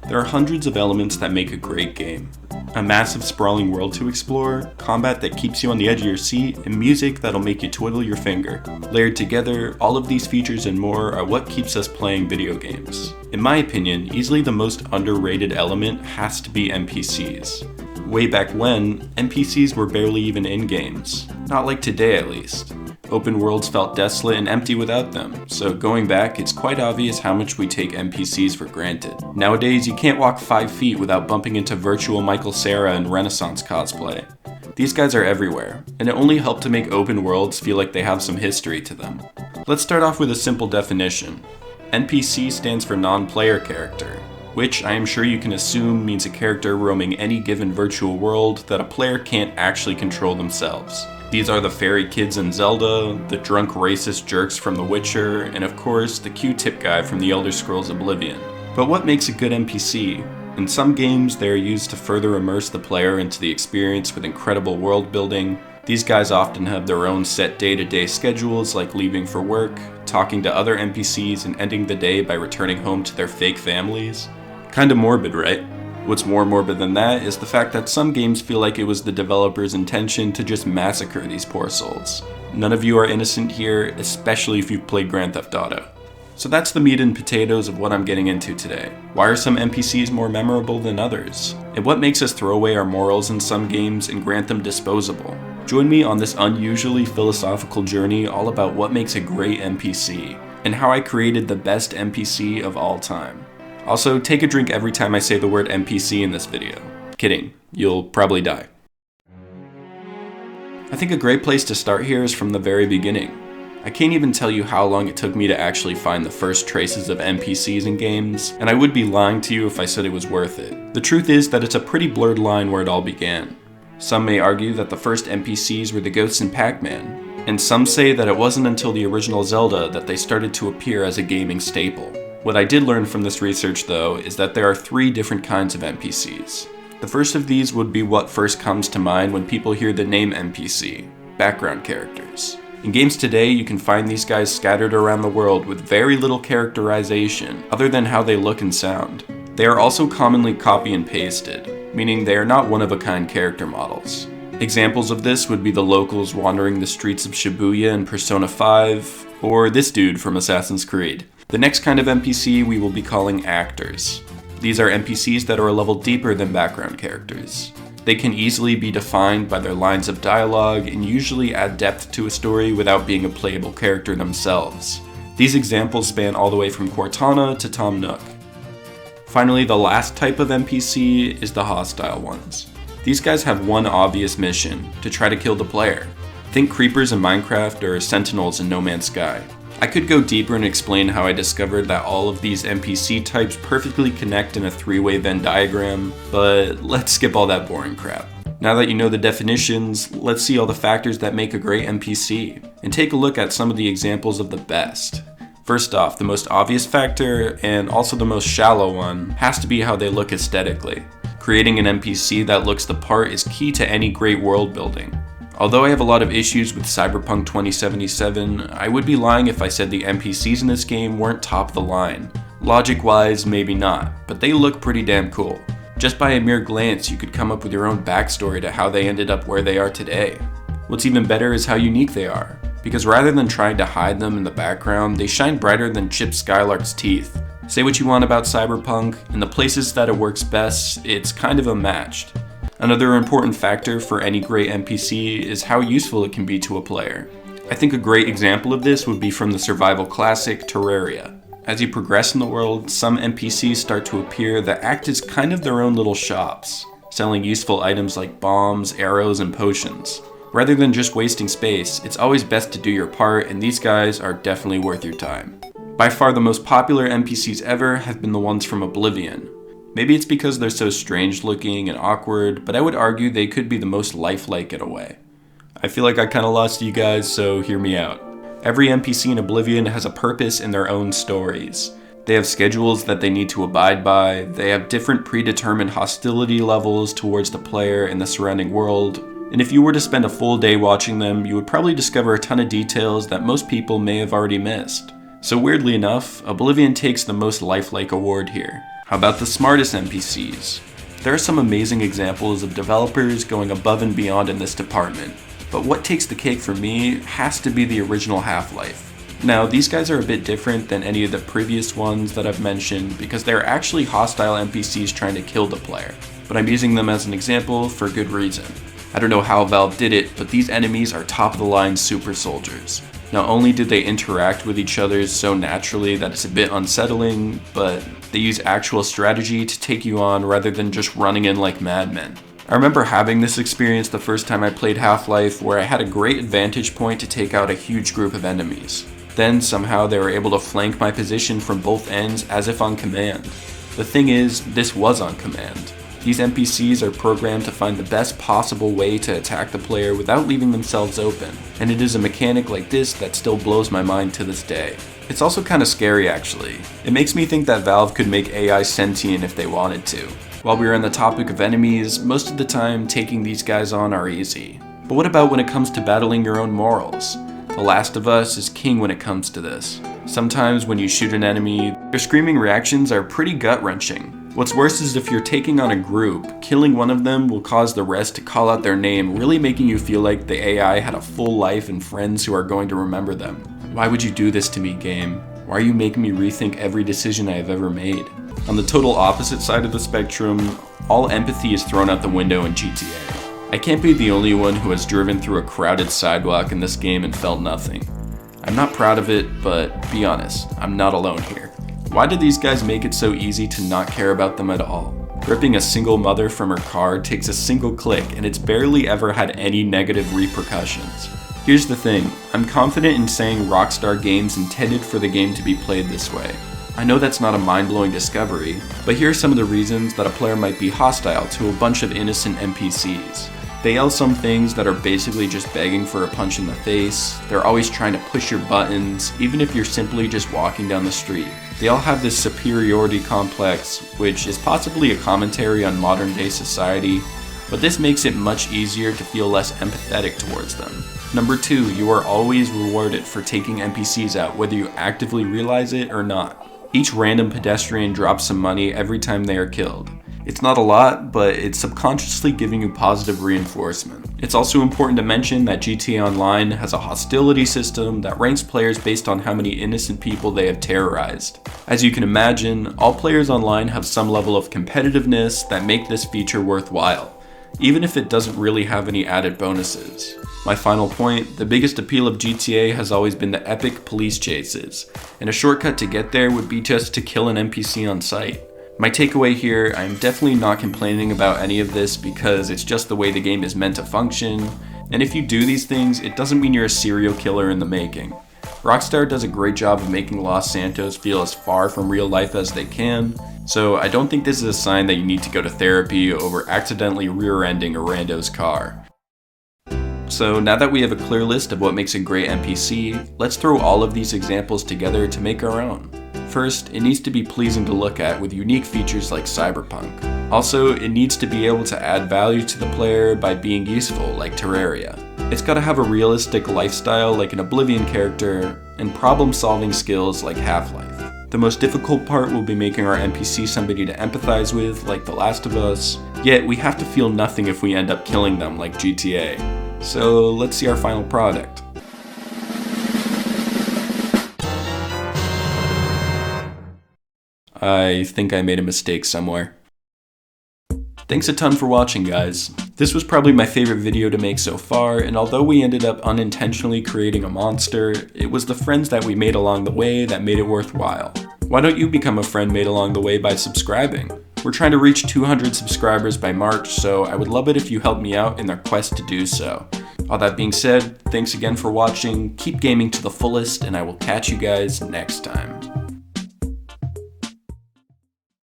There are hundreds of elements that make a great game. A massive sprawling world to explore, combat that keeps you on the edge of your seat, and music that'll make you twiddle your finger. Layered together, all of these features and more are what keeps us playing video games. In my opinion, easily the most underrated element has to be NPCs. Way back when, NPCs were barely even in games. Not like today at least. Open worlds felt desolate and empty without them, so going back, it's quite obvious how much we take NPCs for granted. Nowadays, you can't walk 5 feet without bumping into virtual Michael Cera in Renaissance cosplay. These guys are everywhere, and it only helped to make open worlds feel like they have some history to them. Let's start off with a simple definition. NPC stands for non-player character, which I am sure you can assume means a character roaming any given virtual world that a player can't actually control themselves. These are the fairy kids in Zelda, the drunk racist jerks from The Witcher, and of course, the Q-tip guy from The Elder Scrolls Oblivion. But what makes a good NPC? In some games, they are used to further immerse the player into the experience with incredible world building. These guys often have their own set day-to-day schedules, like leaving for work, talking to other NPCs, and ending the day by returning home to their fake families. Kinda morbid, right? What's more morbid than that is the fact that some games feel like it was the developer's intention to just massacre these poor souls. None of you are innocent here, especially if you've played Grand Theft Auto. So that's the meat and potatoes of what I'm getting into today. Why are some NPCs more memorable than others? And what makes us throw away our morals in some games and grant them disposable? Join me on this unusually philosophical journey all about what makes a great NPC, and how I created the best NPC of all time. Also, take a drink every time I say the word NPC in this video. Kidding, you'll probably die. I think a great place to start here is from the very beginning. I can't even tell you how long it took me to actually find the first traces of NPCs in games, and I would be lying to you if I said it was worth it. The truth is that it's a pretty blurred line where it all began. Some may argue that the first NPCs were the ghosts in Pac-Man, and some say that it wasn't until the original Zelda that they started to appear as a gaming staple. What I did learn from this research, though, is that there are 3 different kinds of NPCs. The first of these would be what first comes to mind when people hear the name NPC, background characters. In games today, you can find these guys scattered around the world with very little characterization, other than how they look and sound. They are also commonly copy and pasted, meaning they are not one-of-a-kind character models. Examples of this would be the locals wandering the streets of Shibuya in Persona 5, or this dude from Assassin's Creed. The next kind of NPC we will be calling actors. These are NPCs that are a level deeper than background characters. They can easily be defined by their lines of dialogue and usually add depth to a story without being a playable character themselves. These examples span all the way from Cortana to Tom Nook. Finally, the last type of NPC is the hostile ones. These guys have one obvious mission, to try to kill the player. Think creepers in Minecraft or sentinels in No Man's Sky. I could go deeper and explain how I discovered that all of these NPC types perfectly connect in a 3-way Venn diagram, but let's skip all that boring crap. Now that you know the definitions, let's see all the factors that make a great NPC, and take a look at some of the examples of the best. First off, the most obvious factor, and also the most shallow one, has to be how they look aesthetically. Creating an NPC that looks the part is key to any great world building. Although I have a lot of issues with Cyberpunk 2077, I would be lying if I said the NPCs in this game weren't top of the line. Logic-wise, maybe not, but they look pretty damn cool. Just by a mere glance, you could come up with your own backstory to how they ended up where they are today. What's even better is how unique they are, because rather than trying to hide them in the background, they shine brighter than Chip Skylark's teeth. Say what you want about Cyberpunk, in the places that it works best, it's kind of unmatched. Another important factor for any great NPC is how useful it can be to a player. I think a great example of this would be from the survival classic Terraria. As you progress in the world, some NPCs start to appear that act as kind of their own little shops, selling useful items like bombs, arrows, and potions. Rather than just wasting space, it's always best to do your part, and these guys are definitely worth your time. By far the most popular NPCs ever have been the ones from Oblivion. Maybe it's because they're so strange looking and awkward, but I would argue they could be the most lifelike in a way. I feel like I kinda lost you guys, so hear me out. Every NPC in Oblivion has a purpose in their own stories. They have schedules that they need to abide by, they have different predetermined hostility levels towards the player and the surrounding world, and if you were to spend a full day watching them, you would probably discover a ton of details that most people may have already missed. So weirdly enough, Oblivion takes the most lifelike award here. How about the smartest NPCs? There are some amazing examples of developers going above and beyond in this department, but what takes the cake for me has to be the original Half-Life. Now, these guys are a bit different than any of the previous ones that I've mentioned because they're actually hostile NPCs trying to kill the player, but I'm using them as an example for good reason. I don't know how Valve did it, but these enemies are top-of-the-line super soldiers. Not only did they interact with each other so naturally that it's a bit unsettling, but they use actual strategy to take you on rather than just running in like madmen. I remember having this experience the first time I played Half-Life where I had a great vantage point to take out a huge group of enemies. Then somehow they were able to flank my position from both ends as if on command. The thing is, this was on command. These NPCs are programmed to find the best possible way to attack the player without leaving themselves open, and it is a mechanic like this that still blows my mind to this day. It's also kinda scary actually. It makes me think that Valve could make AI sentient if they wanted to. While we are on the topic of enemies, most of the time taking these guys on are easy. But what about when it comes to battling your own morals? The Last of Us is king when it comes to this. Sometimes when you shoot an enemy, their screaming reactions are pretty gut-wrenching. What's worse is if you're taking on a group, killing one of them will cause the rest to call out their name, really making you feel like the AI had a full life and friends who are going to remember them. Why would you do this to me, game? Why are you making me rethink every decision I have ever made? On the total opposite side of the spectrum, all empathy is thrown out the window in GTA. I can't be the only one who has driven through a crowded sidewalk in this game and felt nothing. I'm not proud of it, but be honest, I'm not alone here. Why did these guys make it so easy to not care about them at all? Ripping a single mother from her car takes a single click and it's barely ever had any negative repercussions. Here's the thing, I'm confident in saying Rockstar Games intended for the game to be played this way. I know that's not a mind-blowing discovery, but here are some of the reasons that a player might be hostile to a bunch of innocent NPCs. They yell some things that are basically just begging for a punch in the face. They're always trying to push your buttons, even if you're simply just walking down the street. They all have this superiority complex, which is possibly a commentary on modern day society, but this makes it much easier to feel less empathetic towards them. Number 2, you are always rewarded for taking NPCs out, whether you actively realize it or not. Each random pedestrian drops some money every time they are killed. It's not a lot, but it's subconsciously giving you positive reinforcement. It's also important to mention that GTA Online has a hostility system that ranks players based on how many innocent people they have terrorized. As you can imagine, all players online have some level of competitiveness that make this feature worthwhile, even if it doesn't really have any added bonuses. My final point, the biggest appeal of GTA has always been the epic police chases, and a shortcut to get there would be just to kill an NPC on sight. My takeaway here, I'm definitely not complaining about any of this because it's just the way the game is meant to function, and if you do these things, it doesn't mean you're a serial killer in the making. Rockstar does a great job of making Los Santos feel as far from real life as they can, so I don't think this is a sign that you need to go to therapy over accidentally rear-ending a rando's car. So now that we have a clear list of what makes a great NPC, let's throw all of these examples together to make our own. First, it needs to be pleasing to look at with unique features like Cyberpunk. Also, it needs to be able to add value to the player by being useful like Terraria. It's gotta have a realistic lifestyle like an Oblivion character, and problem-solving skills like Half-Life. The most difficult part will be making our NPC somebody to empathize with like The Last of Us, yet we have to feel nothing if we end up killing them like GTA. So let's see our final product. I think I made a mistake somewhere. Thanks a ton for watching, guys. This was probably my favorite video to make so far, and although we ended up unintentionally creating a monster, it was the friends that we made along the way that made it worthwhile. Why don't you become a friend made along the way by subscribing? We're trying to reach 200 subscribers by March, so I would love it if you help me out in our quest to do so. All that being said, thanks again for watching, keep gaming to the fullest, and I will catch you guys next time.